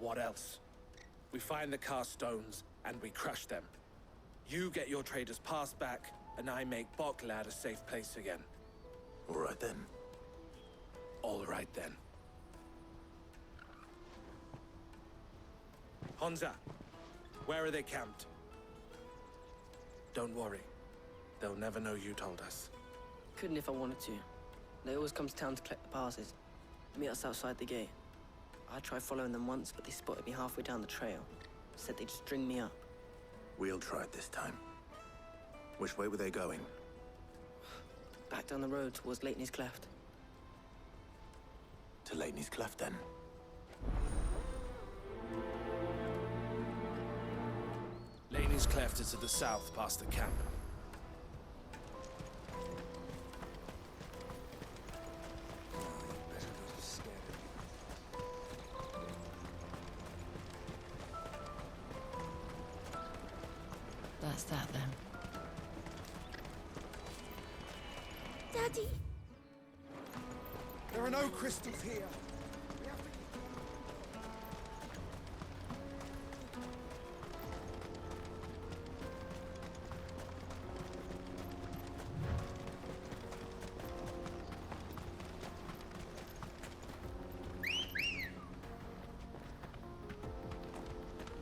What else? We find the cast stones, and we crush them. You get your trader's pass back, and I make Boklad a safe place again. All right then. All right then. Honza, where are they camped? Don't worry. They'll never know you told us. Couldn't if I wanted to. They always come to town to collect the passes. Meet us outside the gate. I tried following them once, but they spotted me halfway down the trail. Said they'd string me up. We'll try it this time. Which way were they going? Back down the road towards Leighton's Cleft. To Leighton's Cleft, then. Leighton's Cleft is to the south, past the camp. That's that, then. Daddy! There are no crystals here. We have to...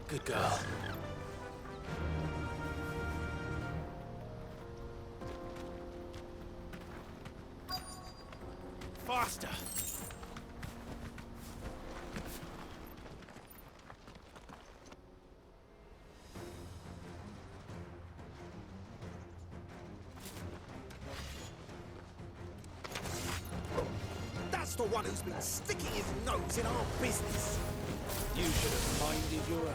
Good girl. Faster! That's the one who's been sticking his nose in our business. You should have minded your own.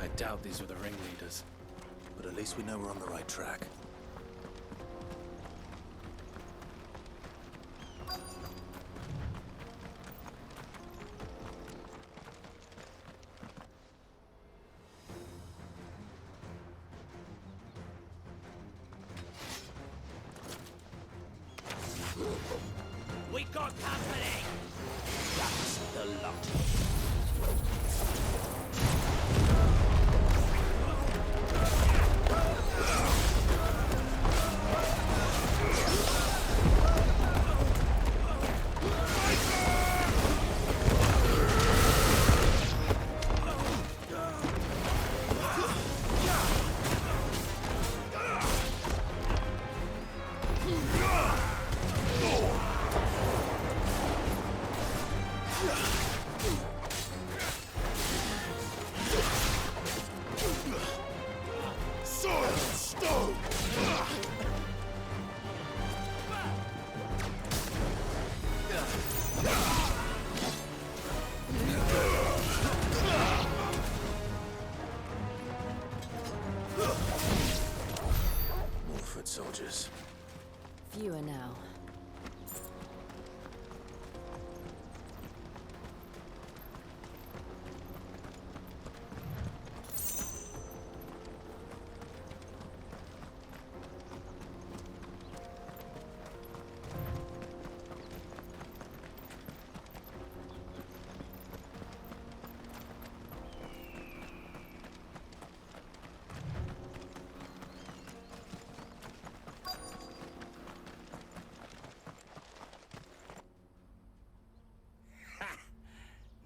I doubt these were the ringleaders. But at least we know we're on the right track. We got company! That's the lot. More foot soldiers. Fewer now.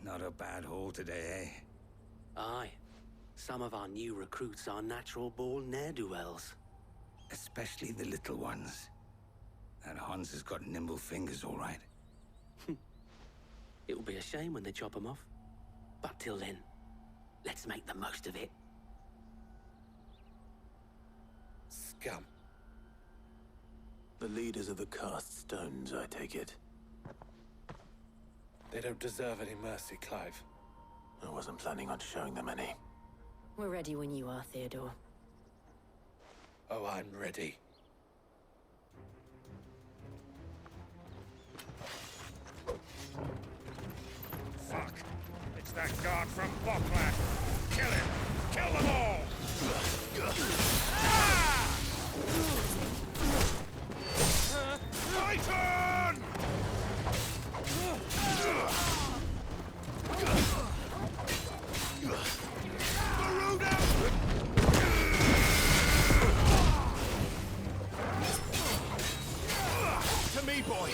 Not a bad haul today, eh? Aye. Some of our new recruits are natural-born ne'er-do-wells. Especially the little ones. That Hans has got nimble fingers, all right. It will be a shame when they chop them off. But till then, let's make the most of it. Scum. The leaders of the cast stones, I take it. They don't deserve any mercy, Clive. I wasn't planning on showing them any. We're ready when you are, Theodore. Oh, I'm ready. Fuck! It's that guard from Boklat! Kill him! Kill them all! My turn! To me, boy!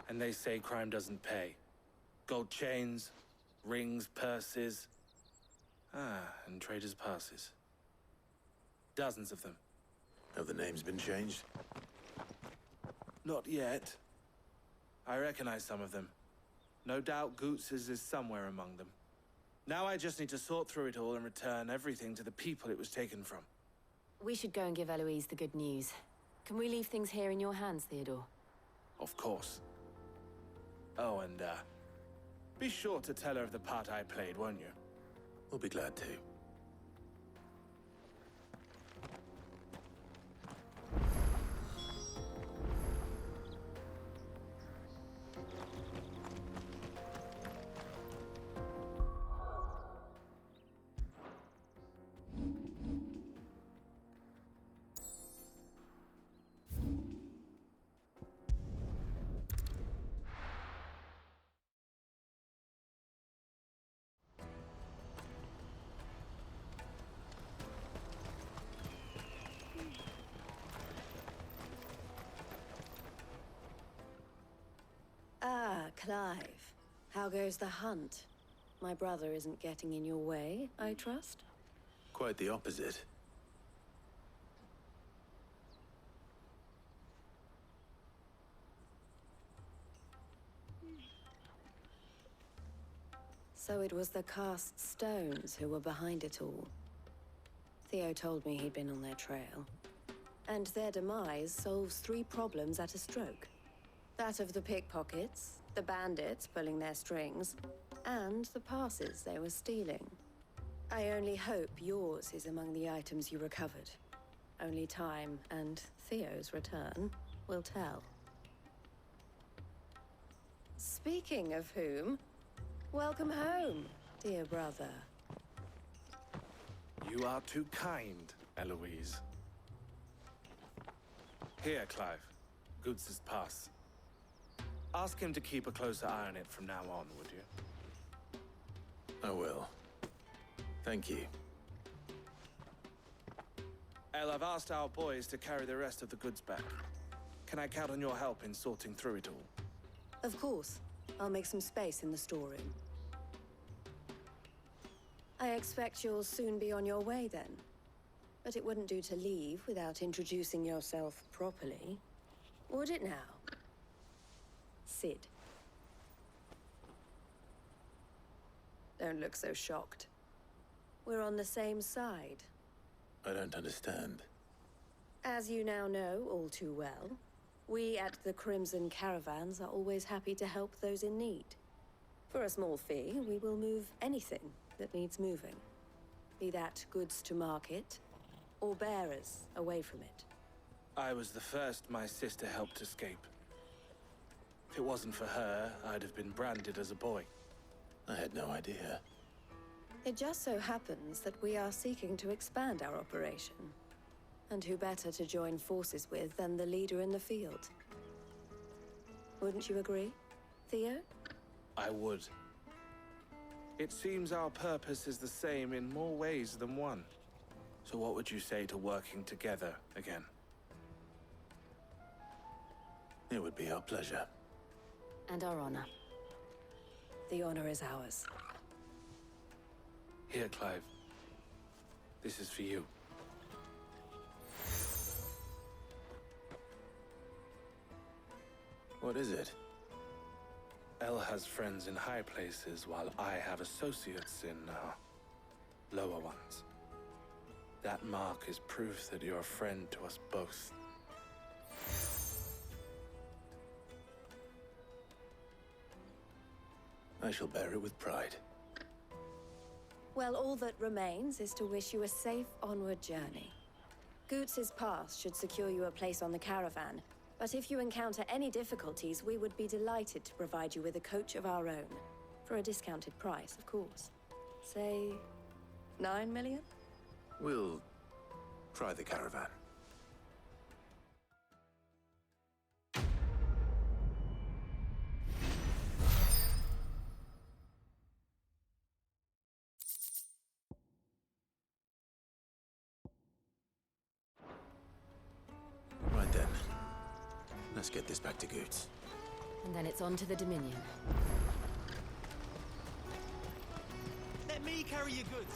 And they say crime doesn't pay. Gold chains, rings, purses. And traders' passes. Dozens of them. Have the names been changed? Not yet. I recognize some of them. No doubt Goots's is somewhere among them. Now I just need to sort through it all and return everything to the people it was taken from. We should go and give Eloise the good news. Can we leave things here in your hands, Theodore? Of course. Oh, and, be sure to tell her of the part I played, won't you? We'll be glad to. Ah, Clive. How goes the hunt? My brother isn't getting in your way, I trust? Quite the opposite. So it was the cast stones who were behind it all. Theo told me he'd been on their trail. And their demise solves 3 problems at a stroke. That of the pickpockets, the bandits pulling their strings, and the passes they were stealing. I only hope yours is among the items you recovered. Only time and Theo's return will tell. Speaking of whom, welcome home, dear brother. You are too kind, Eloise. Here, Clive. Goots's pass. Ask him to keep a closer eye on it from now on, would you? I will. Thank you. El, I've asked our boys to carry the rest of the goods back. Can I count on your help in sorting through it all? Of course. I'll make some space in the storeroom. I expect you'll soon be on your way then. But it wouldn't do to leave without introducing yourself properly. Would it now? Sid. Don't look so shocked. We're on the same side. I don't understand. As you now know all too well, we at the Crimson Caravans are always happy to help those in need. For a small fee, we will move anything that needs moving. Be that goods to market, or bearers away from it. I was the first my sister helped escape. If it wasn't for her, I'd have been branded as a boy. I had no idea. It just so happens that we are seeking to expand our operation. And who better to join forces with than the leader in the field? Wouldn't you agree, Theo? I would. It seems our purpose is the same in more ways than one. So what would you say to working together again? It would be our pleasure. And our honor. The honor is ours. Here, Clive. This is for you. What is it? Elle has friends in high places, while I have associates in, lower ones. That mark is proof that you're a friend to us both. I shall bear it with pride. Well, all that remains is to wish you a safe onward journey. Goots's pass should secure you a place on the caravan, but if you encounter any difficulties, we would be delighted to provide you with a coach of our own. For a discounted price, of course. Say, 9 million? We'll try the caravan. Right then. Let's get this back to Goots. And then it's on to the Dominion. Let me carry your goods.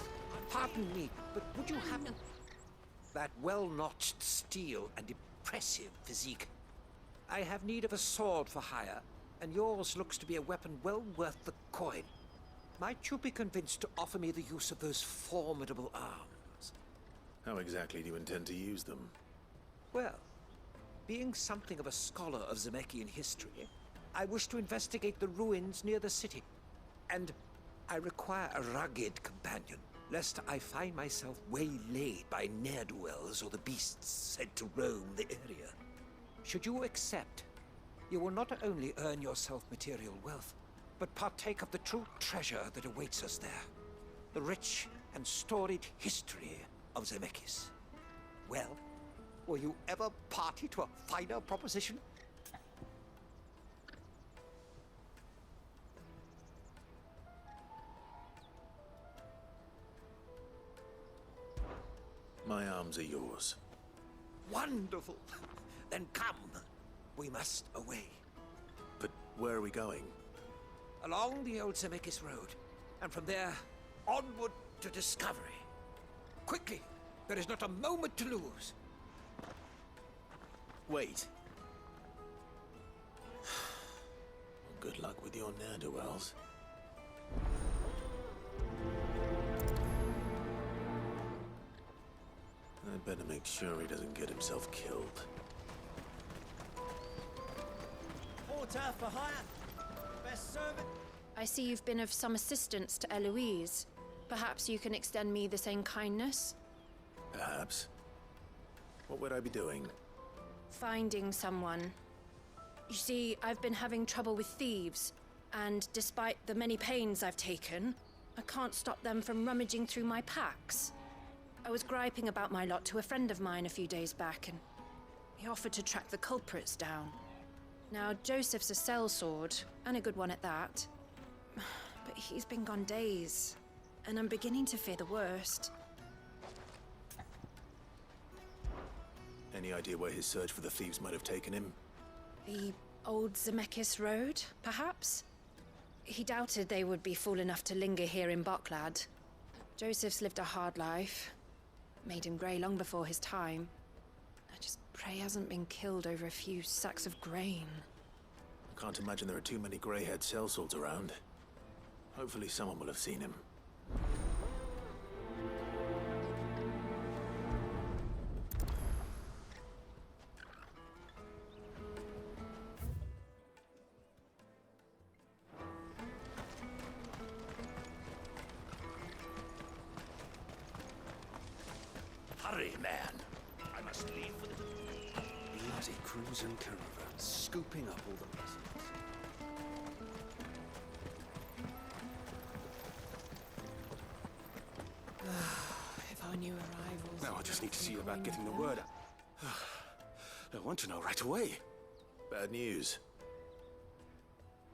Pardon me, but would you happen... That well-notched steel and impressive physique. I have need of a sword for hire, and yours looks to be a weapon well worth the coin. Might you be convinced to offer me the use of those formidable arms? How exactly do you intend to use them? Well, being something of a scholar of Zemeckis history, I wish to investigate the ruins near the city. And I require a rugged companion, lest I find myself waylaid by ne'er-do-wells or the beasts said to roam the area. Should you accept, you will not only earn yourself material wealth, but partake of the true treasure that awaits us there. The rich and storied history of Zemeckis. Well, were you ever party to a finer proposition? My arms are yours. Wonderful! Then come. We must away. But where are we going? Along the old Zemeckis Road, and from there, onward to discovery. Quickly! There is not a moment to lose. Wait. Good luck with your ne'er-do-wells. I'd better make sure he doesn't get himself killed. Porter for hire. Best servant. I see you've been of some assistance to Eloise. Perhaps you can extend me the same kindness? Perhaps. What would I be doing? Finding someone. You see, I've been having trouble with thieves, and despite the many pains I've taken, I can't stop them from rummaging through my packs. I was griping about my lot to a friend of mine a few days back, and he offered to track the culprits down. Now, Joseph's a sellsword, and a good one at that. But he's been gone days, and I'm beginning to fear the worst. Any idea where his search for the thieves might have taken him? The old Zemeckis Road, perhaps? He doubted they would be fool enough to linger here in Boklad. Joseph's lived a hard life. Made him grey long before his time. I just pray he hasn't been killed over a few sacks of grain. I can't imagine there are too many grey-haired sellswords around. Hopefully someone will have seen him. Hurry, man. I must leave for the... Bloody crimson caravan, scooping up all the residents. If I knew arrivals... Now I just need to see about getting the word out. I want to know right away. Bad news.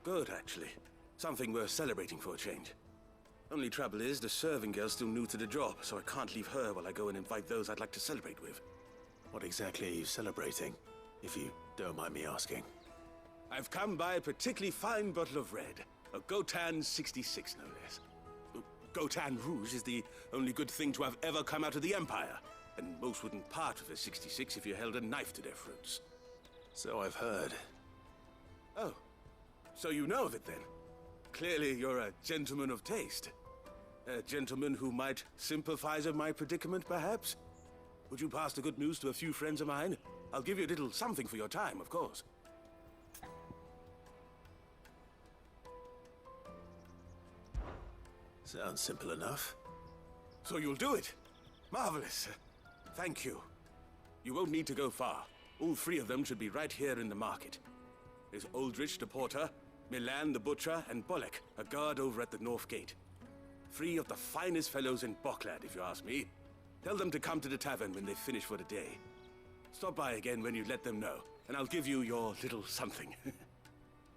Good, actually. Something worth celebrating for a change. Only trouble is, the serving girl's still new to the job, so I can't leave her while I go and invite those I'd like to celebrate with. What exactly are you celebrating, if you don't mind me asking? I've come by a particularly fine bottle of red. A Gotan 66, no less. Gotan Rouge is the only good thing to have ever come out of the Empire, and most wouldn't part with a 66 if you held a knife to their throats. So I've heard. Oh, so you know of it then? Clearly you're a gentleman of taste. A gentleman who might sympathize with my predicament, perhaps? Would you pass the good news to a few friends of mine? I'll give you a little something for your time, of course. Sounds simple enough. So you'll do it? Marvelous. Thank you. You won't need to go far. All three of them should be right here in the market. There's Aldrich the porter, Milan the butcher, and Bolek, a guard over at the north gate. Three of the finest fellows in Boklad, if you ask me. Tell them to come to the tavern when they finish for the day. Stop by again when you let them know, and I'll give you your little something.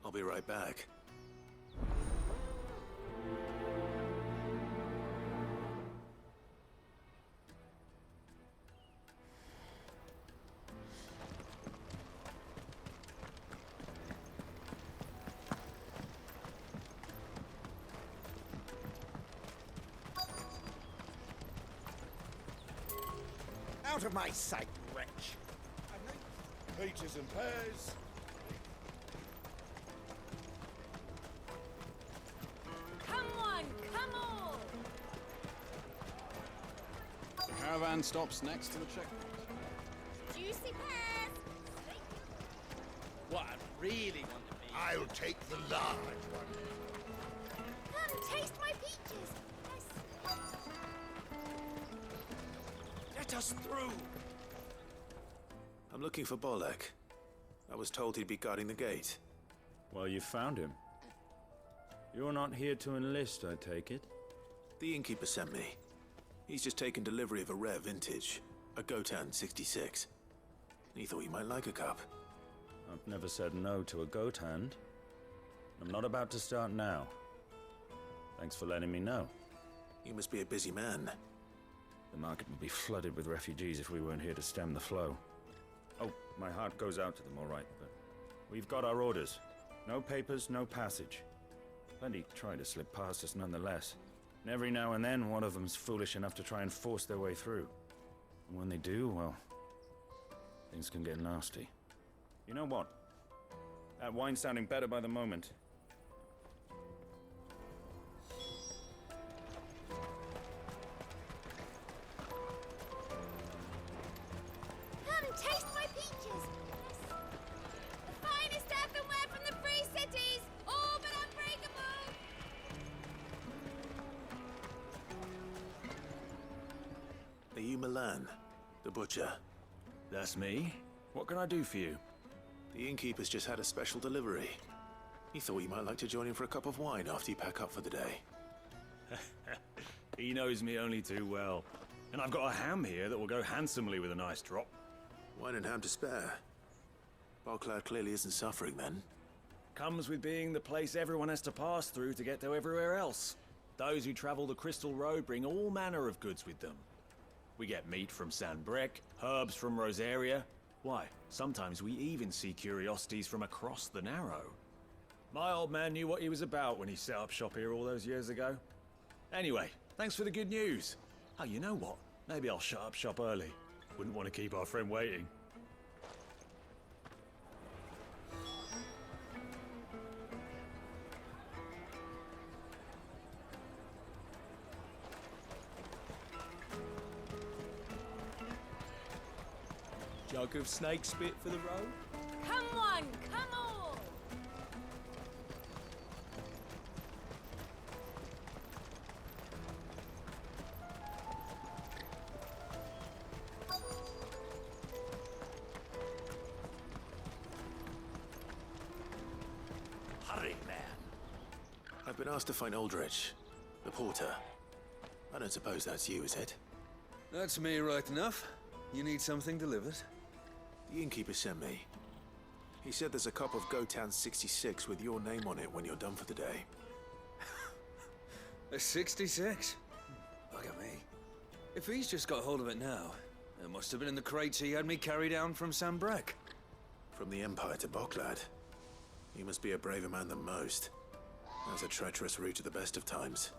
I'll be right back. Out of my sight, wretch! Peaches and pears. Come on, come on! The caravan stops next to the checkpoint. Juicy pears! What I really want to be... I'll take the large one. Come, taste my peaches! Yes. Let us through. I'm looking for Bolek. I was told he'd be guarding the gate. Well, you found him. You're not here to enlist, I take it? The innkeeper sent me. He's just taken delivery of a rare vintage, a Gotan 66. He thought you might like a cup. I've never said no to a goat hand. I'm not about to start now. Thanks for letting me know. You must be a busy man. The market would be flooded with refugees if we weren't here to stem the flow. Oh, my heart goes out to them, all right, but we've got our orders. No papers, no passage. Plenty try to slip past us nonetheless. And every now and then, one of them's foolish enough to try and force their way through. And when they do, well, things can get nasty. You know what? That wine's sounding better by the moment. Come, taste my peaches! Yes. The finest earthenware from the Free Cities! All but unbreakable! Are you Milan, the butcher? That's me. What can I do for you? The innkeeper's just had a special delivery. He thought you might like to join him for a cup of wine after you pack up for the day. He knows me only too well. And I've got a ham here that will go handsomely with a nice drop. Wine and ham to spare. Boklad clearly isn't suffering then. Comes with being the place everyone has to pass through to get to everywhere else. Those who travel the Crystal Road bring all manner of goods with them. We get meat from San Brec, herbs from Rosaria. Why, sometimes we even see curiosities from across the Narrow. My old man knew what he was about when he set up shop here all those years ago. Anyway, thanks for the good news. Oh, you know what? Maybe I'll shut up shop early. Wouldn't want to keep our friend waiting. Jug of snake spit for the road? Come on, come on! Hurry, man. I've been asked to find Aldrich, the porter. I don't suppose that's you, is it? That's me right enough. You need something delivered? The innkeeper sent me. He said there's a cup of Gotown 66 with your name on it when you're done for the day. A 66? Bugger me. If he's just got hold of it now, it must have been in the crates he had me carry down from Sambrek. From the Empire to Boklad. You must be a braver man than most. That's a treacherous route at the best of times.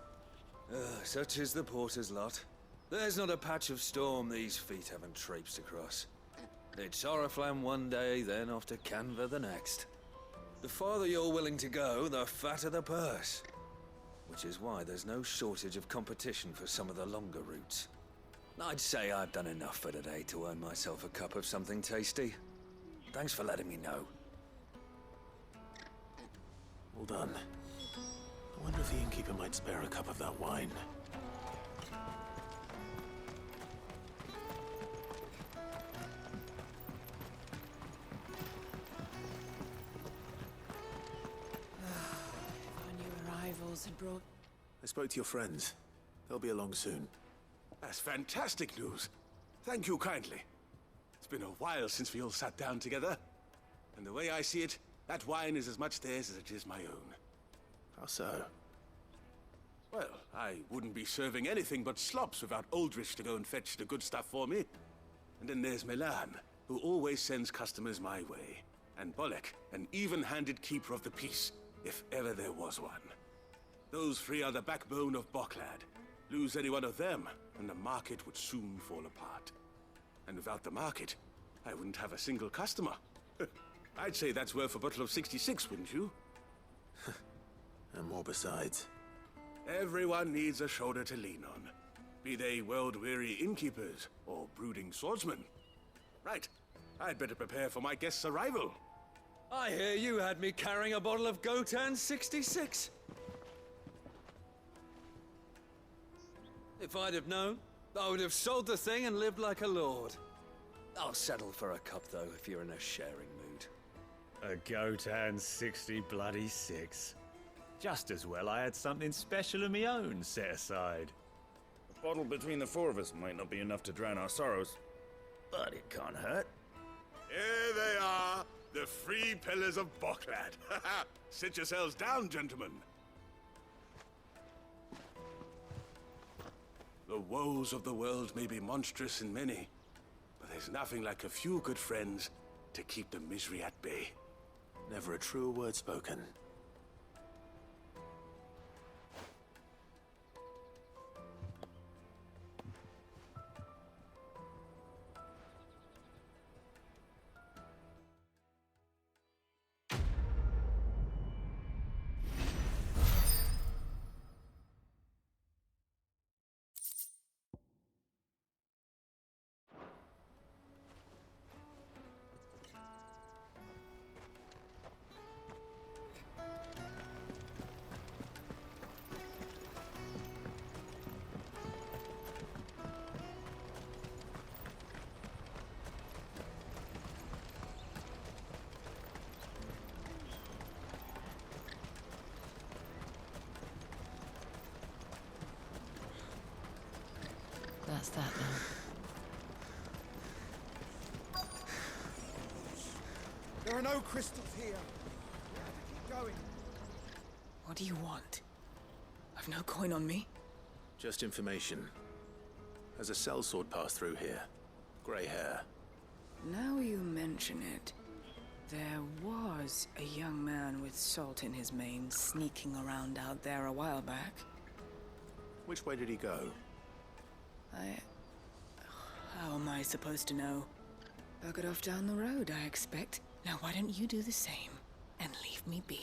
Such is the porter's lot. There's not a patch of storm these feet haven't traipsed across. It's Oriflamme one day, then off to Canva the next. The farther you're willing to go, the fatter the purse. Which is why there's no shortage of competition for some of the longer routes. I'd say I've done enough for today to earn myself a cup of something tasty. Thanks for letting me know. Well done. I wonder if the innkeeper might spare a cup of that wine. Had brought... I spoke to your friends. They'll be along soon. That's fantastic news. Thank you kindly. It's been a while since we all sat down together. And the way I see it, that wine is as much theirs as it is my own. How so? Well, I wouldn't be serving anything but slops without Aldrich to go and fetch the good stuff for me. And then there's Milan, who always sends customers my way. And Bolek, an even-handed keeper of the peace, if ever there was one. Those three are the backbone of Boklad. Lose any one of them, and the market would soon fall apart. And without the market, I wouldn't have a single customer. I'd say that's worth a bottle of 66, wouldn't you? And more besides. Everyone needs a shoulder to lean on. Be they world-weary innkeepers or brooding swordsmen. Right. I'd better prepare for my guest's arrival. I hear you had me carrying a bottle of Gotan 66. If I'd have known, I would have sold the thing and lived like a lord. I'll settle for a cup, though, if you're in a sharing mood. A Gotan 60 bloody 6. Just as well I had something special of my own set aside. A bottle between the four of us might not be enough to drown our sorrows, but it can't hurt. Here they are, the three pillars of Boklad. Sit yourselves down, gentlemen. The woes of the world may be monstrous in many, but there's nothing like a few good friends to keep the misery at bay. Never a truer word spoken. That's that then. There are no crystals here. We have to keep going. What do you want? I've no coin on me. Just information. Has a sellsword passed through here? Grey hair. Now you mention it, there was a young man with salt in his mane sneaking around out there a while back. Which way did he go? How am I supposed to know? Buggered off down the road, I expect. Now why don't you do the same and leave me be?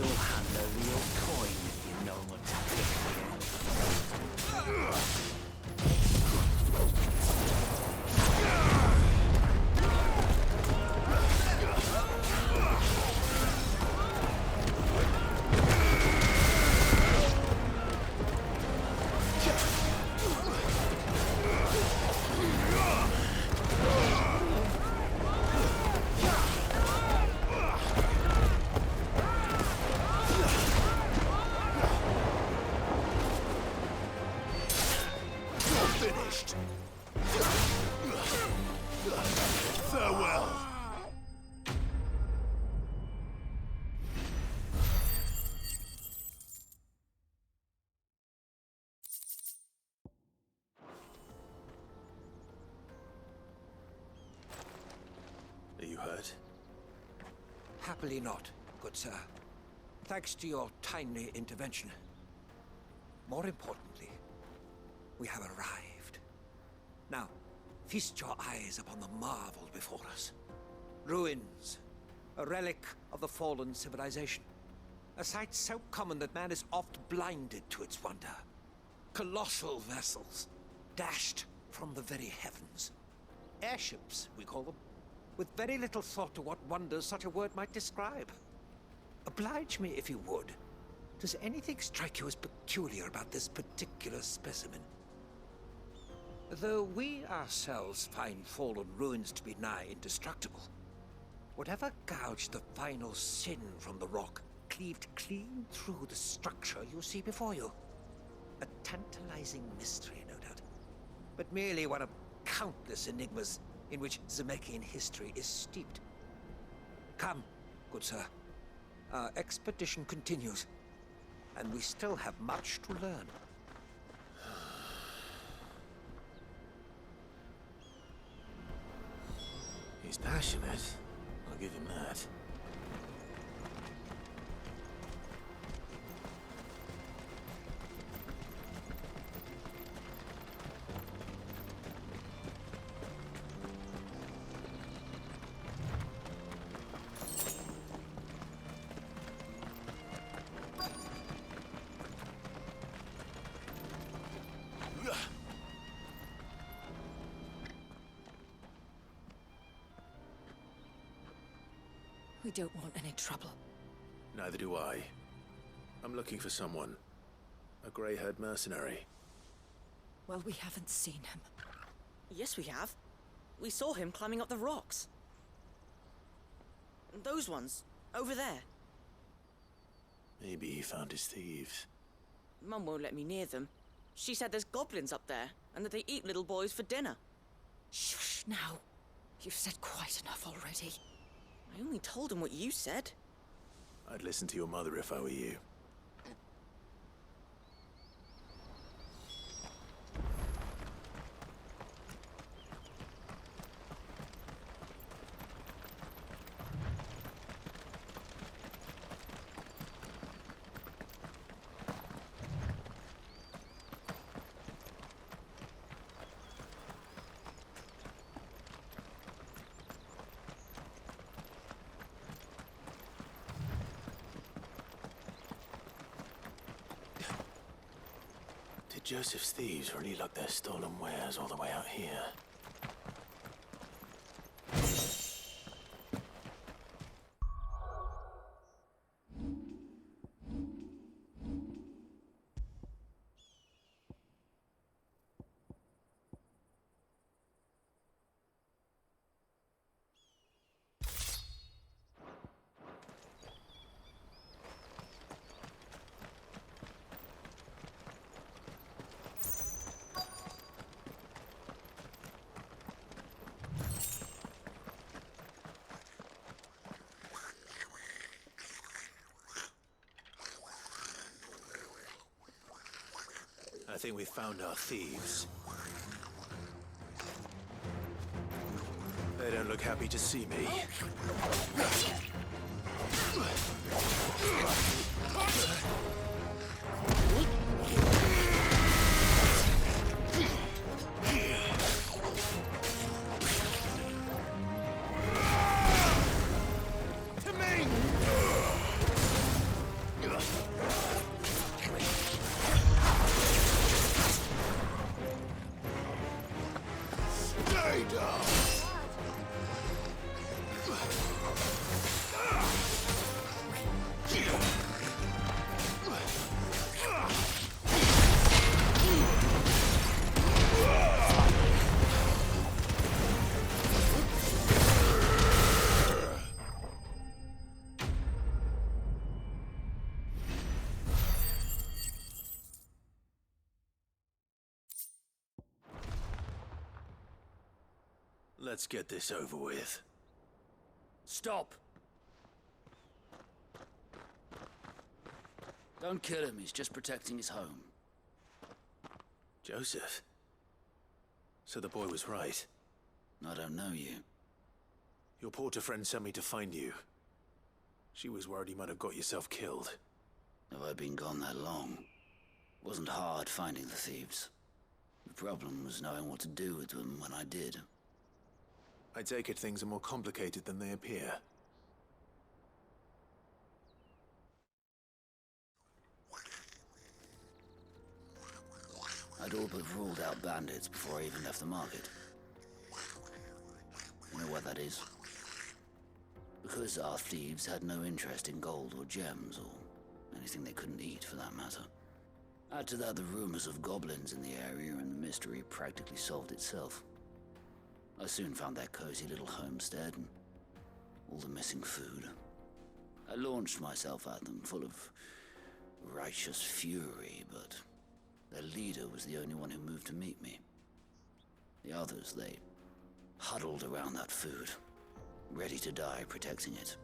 you'll hand over your coin if you know what to pick here. Are you hurt? Happily not, good sir. Thanks to your timely intervention. More importantly, we have arrived. Now, feast your eyes upon the marvel before us. Ruins, a relic of the fallen civilization. A sight so common that man is oft blinded to its wonder. Colossal vessels, dashed from the very heavens. Airships, we call them, with very little thought to what wonders such a word might describe. Oblige me if you would. Does anything strike you as peculiar about this particular specimen? Though we ourselves find fallen ruins to be nigh indestructible, whatever gouged the final sin from the rock cleaved clean through the structure you see before you. A tantalizing mystery, no doubt, but merely one of countless enigmas in which Zemeckis history is steeped. Come, good sir. Our expedition continues, and we still have much to learn. He's passionate. I'll give him that. We don't want any trouble. Neither do I. I'm looking for someone. A grey-haired mercenary. Well, we haven't seen him. Yes, we have. We saw him climbing up the rocks. Those ones, over there. Maybe he found his thieves. Mum won't let me near them. She said there's goblins up there, and that they eat little boys for dinner. Shush now. You've said quite enough already. I only told him what you said. I'd listen to your mother if I were you. Did Joseph's thieves really lug their stolen wares all the way out here? I think we found our thieves. They don't look happy to see me. Let's get this over with. Stop! Don't kill him, he's just protecting his home. Joseph? So the boy was right. I don't know you. Your porter friend sent me to find you. She was worried you might have got yourself killed. Have I been gone that long? It wasn't hard finding the thieves. The problem was knowing what to do with them when I did. I take it things are more complicated than they appear. I'd all but ruled out bandits before I even left the market. You know what that is? Because our thieves had no interest in gold or gems, or anything they couldn't eat for that matter. Add to that the rumors of goblins in the area, and the mystery practically solved itself. I soon found their cozy little homestead and all the missing food. I launched myself at them, full of righteous fury, but their leader was the only one who moved to meet me. The others, they huddled around that food, ready to die protecting it.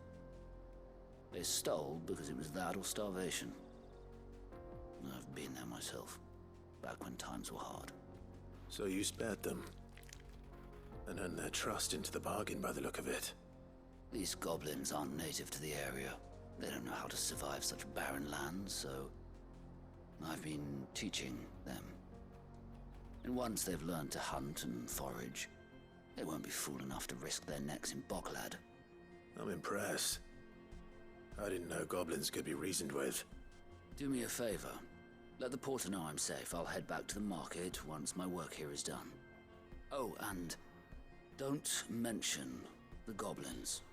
They stole because it was that or starvation. I've been there myself, back when times were hard. So you spared them, and earned their trust into the bargain by the look of it. These goblins aren't native to the area. They don't know how to survive such barren lands, so I've been teaching them. And once they've learned to hunt and forage, they won't be fool enough to risk their necks in Bocklad. I'm impressed. I didn't know goblins could be reasoned with. Do me a favor. Let the porter know I'm safe. I'll head back to the market once my work here is done. Oh, and don't mention the goblins.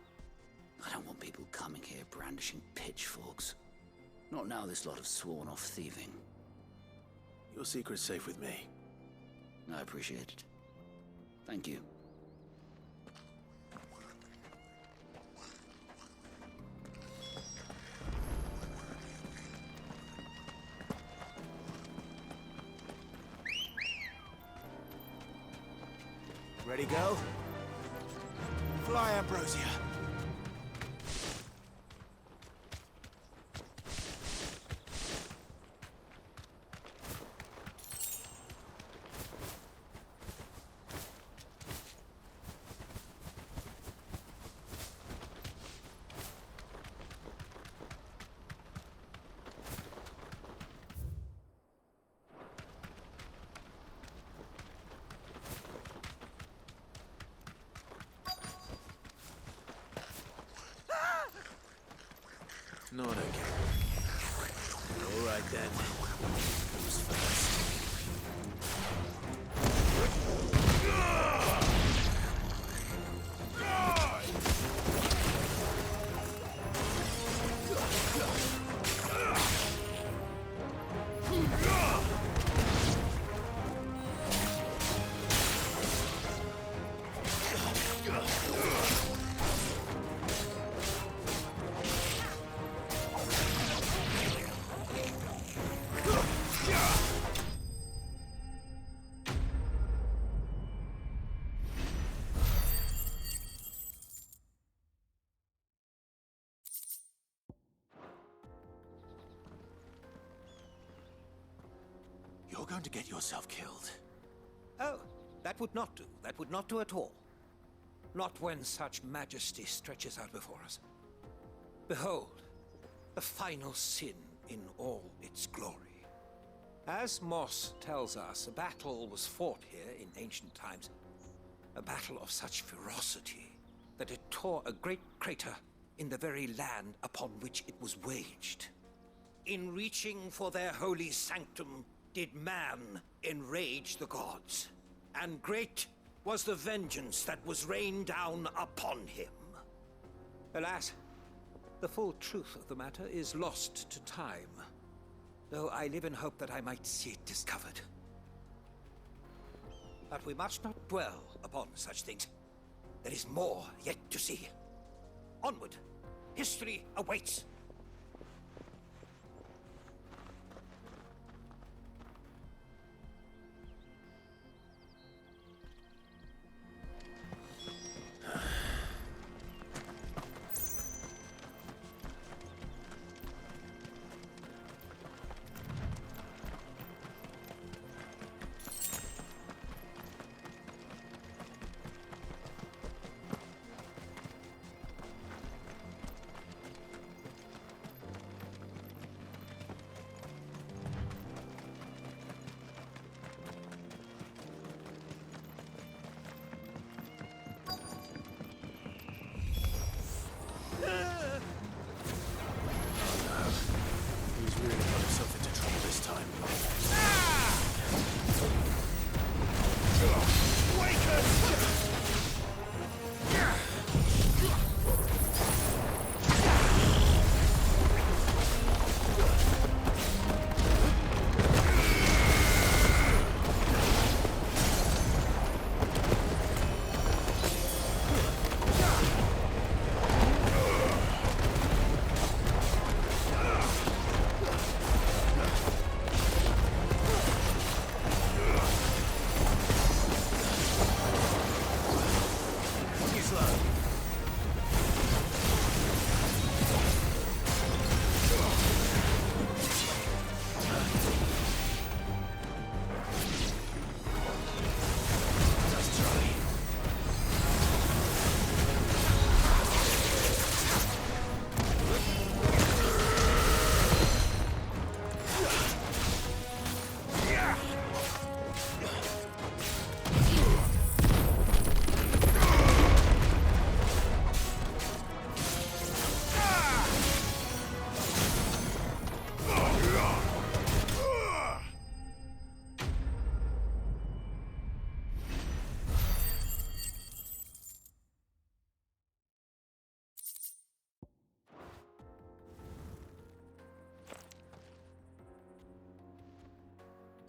I don't want people coming here brandishing pitchforks. Not now this lot have sworn off thieving. Your secret's safe with me. I appreciate it. Thank you. Ready, go? Fly, Ambrosia. Not again. All right then. Who's first? You're going to get yourself killed. Oh, that would not do. That would not do at all. Not when such majesty stretches out before us. Behold, the final sin in all its glory. As Moss tells us, a battle was fought here in ancient times. A battle of such ferocity that it tore a great crater in the very land upon which it was waged. In reaching for their holy sanctum, did man enrage the gods, and great was the vengeance that was rained down upon him. Alas, the full truth of the matter is lost to time, though I live in hope that I might see it discovered. But we must not dwell upon such things. There is more yet to see. Onward! History awaits!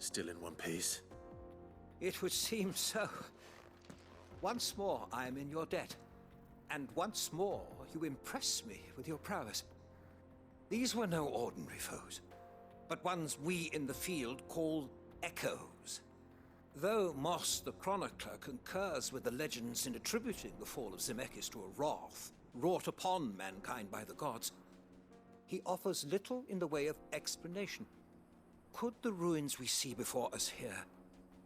Still in one piece? It would seem so. Once more, I am in your debt. And once more, you impress me with your prowess. These were no ordinary foes, but ones we in the field call echoes. Though Moss the Chronicler concurs with the legends in attributing the fall of Zemeckis to a wrath wrought upon mankind by the gods, he offers little in the way of explanation. Could the ruins we see before us here,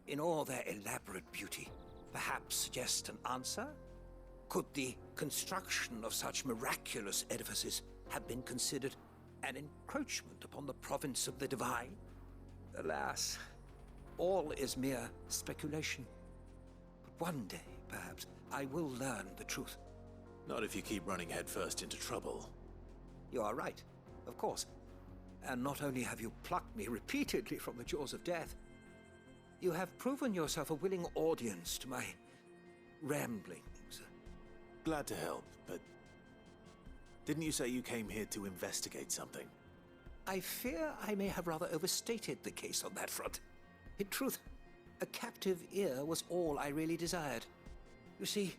in all their elaborate beauty, perhaps suggest an answer? Could the construction of such miraculous edifices have been considered an encroachment upon the province of the divine? Alas, all is mere speculation. But one day, perhaps, I will learn the truth. Not if you keep running headfirst into trouble. You are right, of course. And not only have you plucked me repeatedly from the jaws of death, you have proven yourself a willing audience to my ramblings. Glad to help, but didn't you say you came here to investigate something? I fear I may have rather overstated the case on that front. In truth, a captive ear was all I really desired. You see,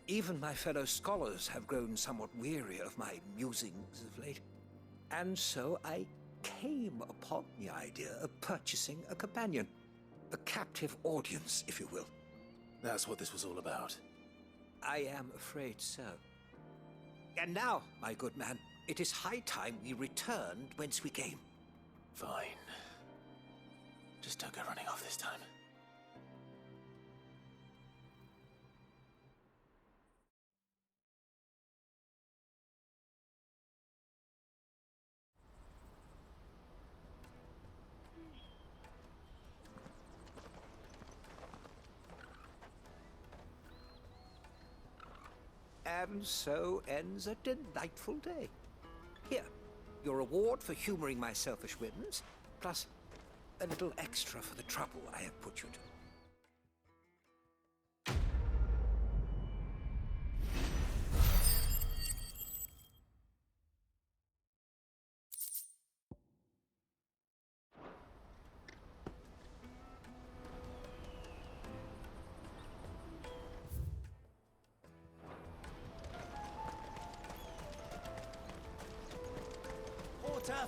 even my fellow scholars have grown somewhat weary of my musings of late. And so I came upon the idea of purchasing a companion. A captive audience, if you will. That's what this was all about. I am afraid so. And now, my good man, it is high time we returned whence we came. Fine. Just don't go running off this time. And so ends a delightful day. Here, your reward for humoring my selfish whims, plus a little extra for the trouble I have put you to.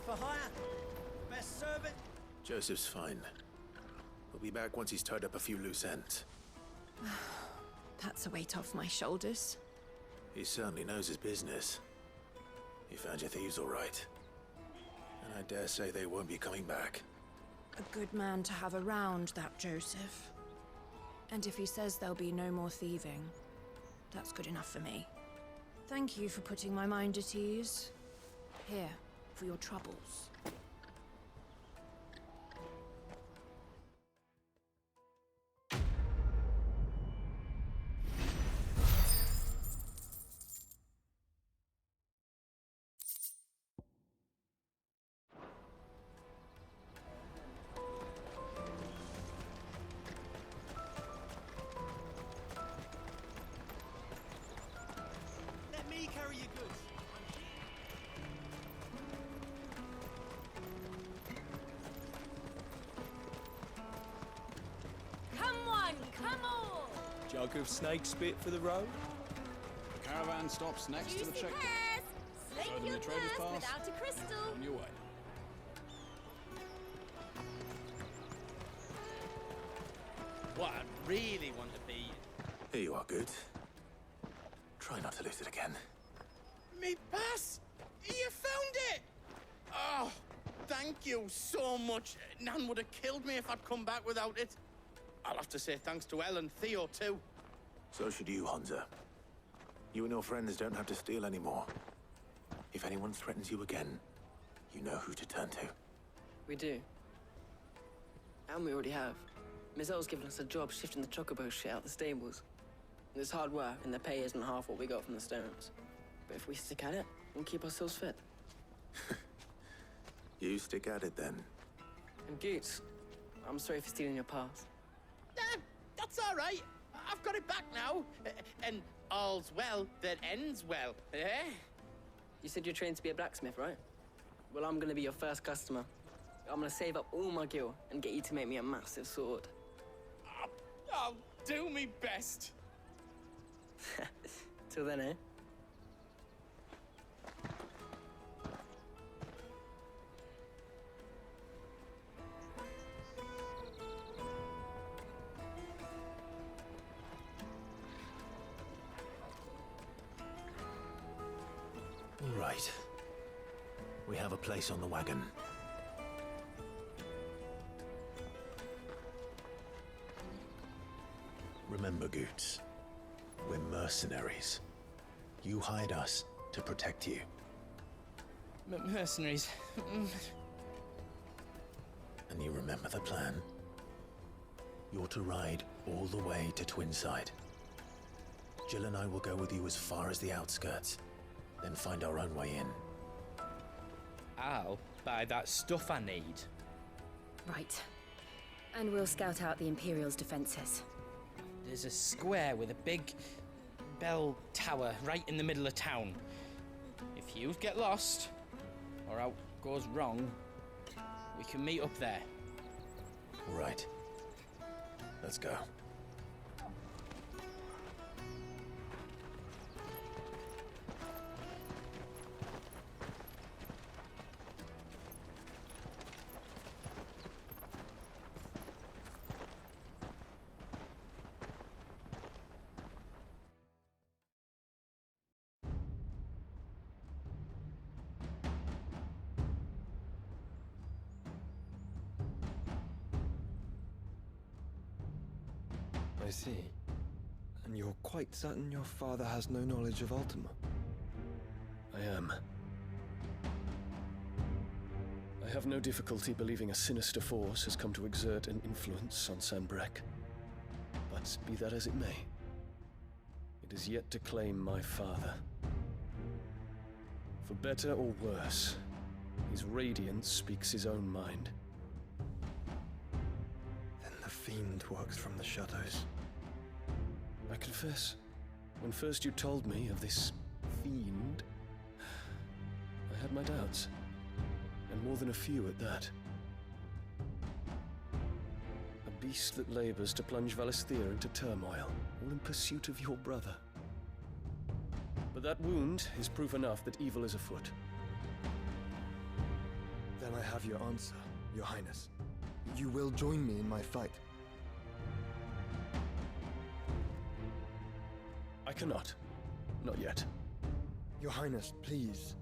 For hire? Best servant? Joseph's fine. We'll be back once he's tied up a few loose ends. That's a weight off my shoulders. He certainly knows his business. He found your thieves all right. And I dare say they won't be coming back. A good man to have around, that Joseph. And if he says there'll be no more thieving, that's good enough for me. Thank you for putting my mind at ease. Here, for your troubles. Let me carry your goods. Jug of snake spit for the road? Caravan stops next to the checkpoint. Slake Show them your the trader's thirst pass. without a crystal. On your way. What I really want to be. Here you are, good. Try not to lose it again. Me pass! You found it! Oh, thank you so much. Nan would have killed me if I'd come back without it. I'll have to say thanks to Elle and Theo, too. So should you, Hansa. You and your friends don't have to steal anymore. If anyone threatens you again, you know who to turn to. We do. And we already have. Miss L's given us a job shifting the chocobo shit out the stables. It's hard work, and the pay isn't half what we got from the Stones. But if we stick at it, we'll keep ourselves fit. You stick at it, then. And Goots, I'm sorry for stealing your pass. That's all right. I've got it back now. And all's well that ends well, eh? You said you're trained to be a blacksmith, right? Well, I'm gonna be your first customer. I'm gonna save up all my gil and get you to make me a massive sword. I'll do me best. Till then, eh? All right. We have a place on the wagon. Remember, Goots, we're mercenaries. You hired us to protect you. Mercenaries. And you remember the plan? You're to ride all the way to Twinside. Jill and I will go with you as far as the outskirts, then find our own way in. I'll buy that stuff I need. Right. And we'll scout out the Imperial's defenses. There's a square with a big bell tower right in the middle of town. If you get lost, or out goes wrong, we can meet up there. All right. Let's go. I see. And you're quite certain your father has no knowledge of Ultima? I am. I have no difficulty believing a sinister force has come to exert an influence on Sanbreque. But be that as it may, it is yet to claim my father. For better or worse, his radiance speaks his own mind. Then the Fiend works from the shadows. I confess, when first you told me of this fiend, I had my doubts, and more than a few at that. A beast that labors to plunge Valisthea into turmoil, all in pursuit of your brother. But that wound is proof enough that evil is afoot. Then I have your answer, Your Highness. You will join me in my fight. I cannot. Not yet. Your Highness, please.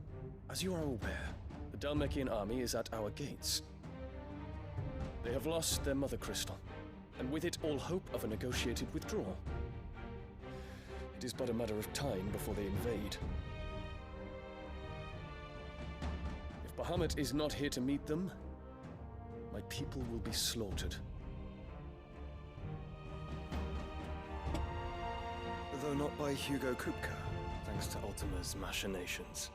As you are aware, the Dhalmekian army is at our gates. They have lost their mother crystal, and with it all hope of a negotiated withdrawal. It is but a matter of time before they invade. If Bahamut is not here to meet them, my people will be slaughtered. Though not by Hugo Kupka, thanks to Ultima's machinations.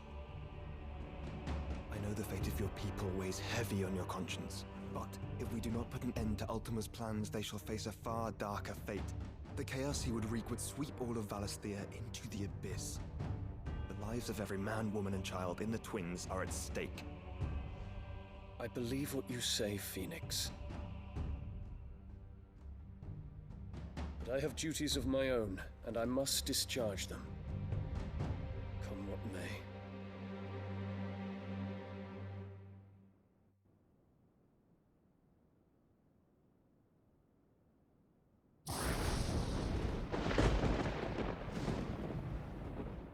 I know the fate of your people weighs heavy on your conscience, but if we do not put an end to Ultima's plans, they shall face a far darker fate. The chaos he would wreak would sweep all of Valisthea into the abyss. The lives of every man, woman, and child in the Twins are at stake. I believe what you say, Phoenix. But I have duties of my own, and I must discharge them. Come what may.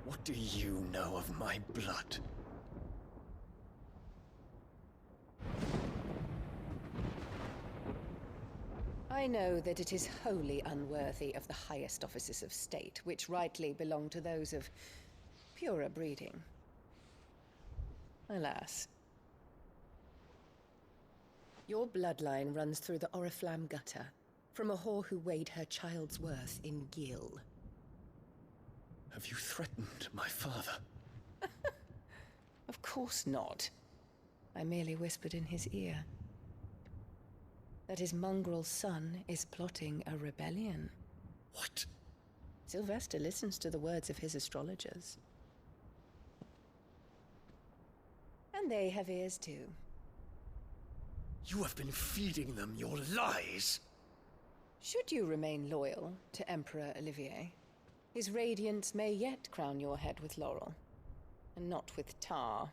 What do you know of my blood? I know that it is wholly unworthy of the highest offices of state, which rightly belong to those of purer breeding. Alas. Your bloodline runs through the Oriflamme gutter, from a whore who weighed her child's worth in gil. Have you threatened my father? Of course not. I merely whispered in his ear that his mongrel son is plotting a rebellion. What? Sylvester listens to the words of his astrologers. And they have ears too. You have been feeding them your lies! Should you remain loyal to Emperor Olivier, his radiance may yet crown your head with laurel, and not with tar.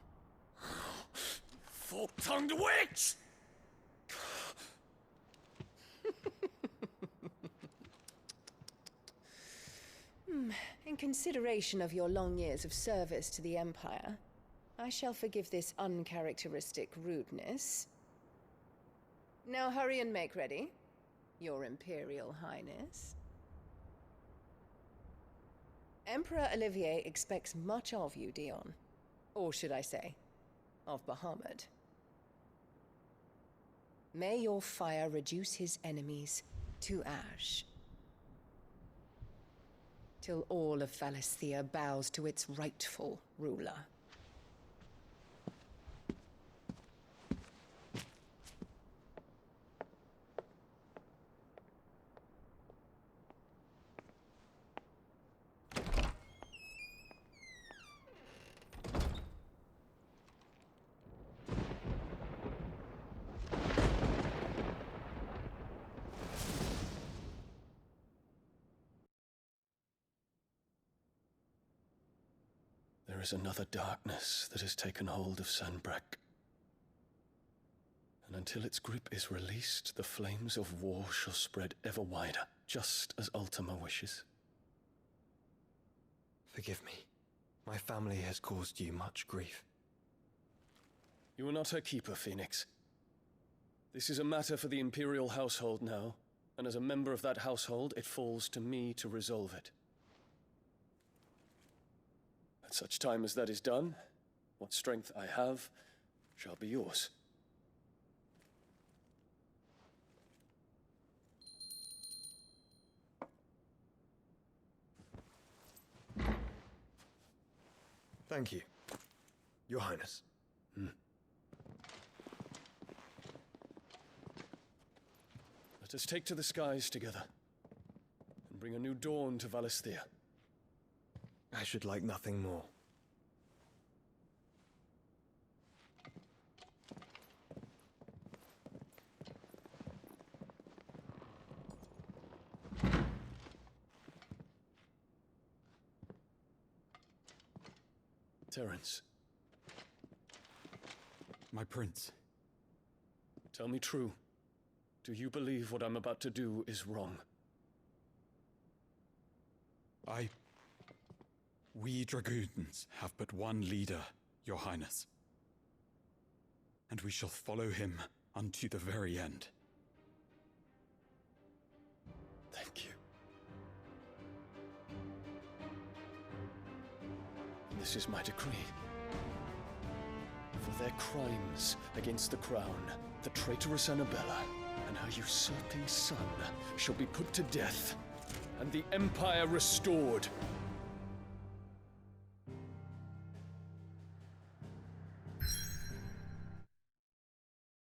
Fork-tongued witch! In consideration of your long years of service to the Empire, I shall forgive this uncharacteristic rudeness. Now hurry and make ready, Your Imperial Highness. Emperor Olivier expects much of you, Dion. Or should I say, of Bahamut. May your fire reduce his enemies to ash, till all of Valisthea bows to its rightful ruler. There is another darkness that has taken hold of Sanbreque. And until its grip is released, the flames of war shall spread ever wider, just as Ultima wishes. Forgive me. My family has caused you much grief. You are not her keeper, Phoenix. This is a matter for the Imperial household now, and as a member of that household, it falls to me to resolve it. At such time as that is done, what strength I have shall be yours. Thank you, Your Highness. Let us take to the skies together, and bring a new dawn to Valisthea. I should like nothing more. Terence. My prince. Tell me true. Do you believe what I'm about to do is wrong? We dragoons have but one leader, Your Highness. And we shall follow him unto the very end. Thank you. This is my decree. For their crimes against the crown, the traitorous Annabella and her usurping son shall be put to death, and the Empire restored